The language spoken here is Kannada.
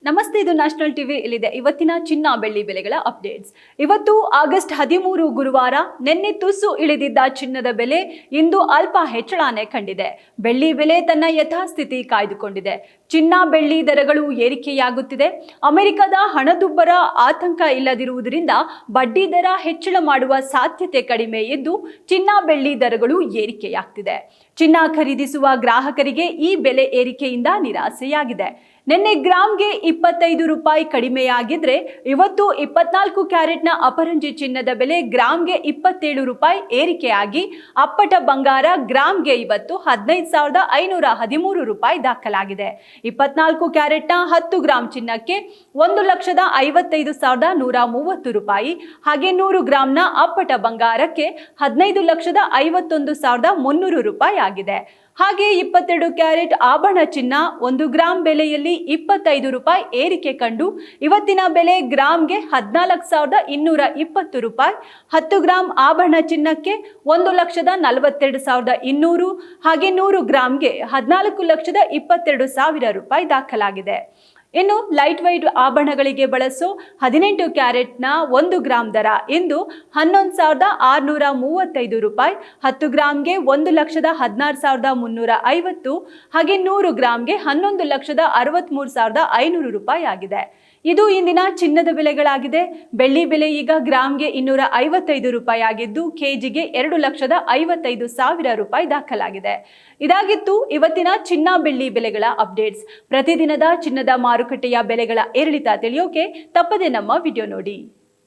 ನಮಸ್ತೆ, ಇದು ನ್ಯಾಷನಲ್ ಟಿವಿ. ಇಲ್ಲಿದೆ ಇವತ್ತಿನ ಚಿನ್ನ ಬೆಳ್ಳಿ ಬೆಲೆಗಳ ಅಪ್ಡೇಟ್ಸ್. ಇವತ್ತು ಆಗಸ್ಟ್ 13 ಗುರುವಾರ. ನಿನ್ನೆ ತುಸು ಇಳಿದಿದ್ದ ಚಿನ್ನದ ಬೆಲೆ ಇಂದು ಅಲ್ಪ ಹೆಚ್ಚಳನೇ ಕಂಡಿದೆ. ಬೆಳ್ಳಿ ಬೆಲೆ ತನ್ನ ಯಥಾಸ್ಥಿತಿ ಕಾಯ್ದುಕೊಂಡಿದೆ. ಚಿನ್ನ ಬೆಳ್ಳಿ ದರಗಳು ಏರಿಕೆಯಾಗುತ್ತಿದೆ. ಅಮೆರಿಕದ ಹಣದುಬ್ಬರ ಆತಂಕ ಇಲ್ಲದಿರುವುದರಿಂದ ಬಡ್ಡಿ ದರ ಹೆಚ್ಚಳ ಮಾಡುವ ಸಾಧ್ಯತೆ ಕಡಿಮೆ ಇದ್ದು ಚಿನ್ನ ಬೆಳ್ಳಿ ದರಗಳು ಏರಿಕೆಯಾಗ್ತಿದೆ. ಚಿನ್ನ ಖರೀದಿಸುವ ಗ್ರಾಹಕರಿಗೆ ಈ ಬೆಲೆ ಏರಿಕೆಯಿಂದ ನಿರಾಸೆಯಾಗಿದೆ. ನಿನ್ನೆ ಗ್ರಾಮ್ಗೆ 25 ರೂಪಾಯಿ ಕಡಿಮೆಯಾಗಿದ್ರೆ ಇವತ್ತು 24 ಕ್ಯಾರೆಟ್ನ ಅಪರಂಜಿ ಚಿನ್ನದ ಬೆಲೆ ಗ್ರಾಮ್ಗೆ 27 ರೂಪಾಯಿ ಏರಿಕೆಯಾಗಿ ಅಪ್ಪಟ ಬಂಗಾರ ಗ್ರಾಮ್ಗೆ ಇವತ್ತು 15,513 ರೂಪಾಯಿ ದಾಖಲಾಗಿದೆ. 24 ಕ್ಯಾರೆಟ್ನ 10 ಗ್ರಾಂ ಚಿನ್ನಕ್ಕೆ 1,55,130 ರೂಪಾಯಿ, ಹಾಗೆ 100 ಗ್ರಾಂನ ಅಪ್ಪಟ ಬಂಗಾರಕ್ಕೆ 15,51,300 ರೂಪಾಯಿ ಆಗಿದೆ. ಹಾಗೆ 22 ಕ್ಯಾರೆಟ್ ಆಭರಣ ಚಿನ್ನ 1 ಗ್ರಾಂ ಬೆಲೆಯಲ್ಲಿ 25 ರೂಪಾಯಿ ಏರಿಕೆ ಕಂಡು ಇವತ್ತಿನ ಬೆಲೆ ಗ್ರಾಮ್ಗೆ 14,220 ರೂಪಾಯಿ. 10 ಗ್ರಾಂ ಆಭರಣ ಚಿನ್ನಕ್ಕೆ 1,42,200, ಹಾಗೆ 100 ಗ್ರಾಂಗೆ 14,22,000 ರೂಪಾಯಿ ದಾಖಲಾಗಿದೆ. ಇನ್ನು ಲೈಟ್ ವೈಟ್ ಆಭರಣಗಳಿಗೆ ಬಳಸೋ 18 ಕ್ಯಾರೆಟ್ನ 1 ಗ್ರಾಂ ದರ ಇಂದು 11,635 ರೂಪಾಯಿ, 10 ಗ್ರಾಂಗೆ 1,16,350, ಹಾಗೆ 100 ಗ್ರಾಂಗೆ 11,63,500 ರೂಪಾಯಿ ಆಗಿದೆ. ಇದು ಇಂದಿನ ಚಿನ್ನದ ಬೆಲೆಗಳಾಗಿದೆ. ಬೆಳ್ಳಿ ಬೆಲೆ ಈಗ ಗ್ರಾಮ್ಗೆ 255 ರೂಪಾಯಿ ಆಗಿದ್ದು ಕೆಜಿಗೆ 2,55,000 ರೂಪಾಯಿ ದಾಖಲಾಗಿದೆ. ಇದಾಗಿತ್ತು ಇವತ್ತಿನ ಚಿನ್ನ ಬೆಳ್ಳಿ ಬೆಲೆಗಳ ಅಪ್ಡೇಟ್ಸ್. ಪ್ರತಿದಿನದ ಚಿನ್ನದ ಮಾರುಕಟ್ಟೆಯ ಬೆಲೆಗಳ ಏರಿಳಿತ ತಿಳಿಯೋಕೆ ತಪ್ಪದೆ ನಮ್ಮ ವಿಡಿಯೋ ನೋಡಿ.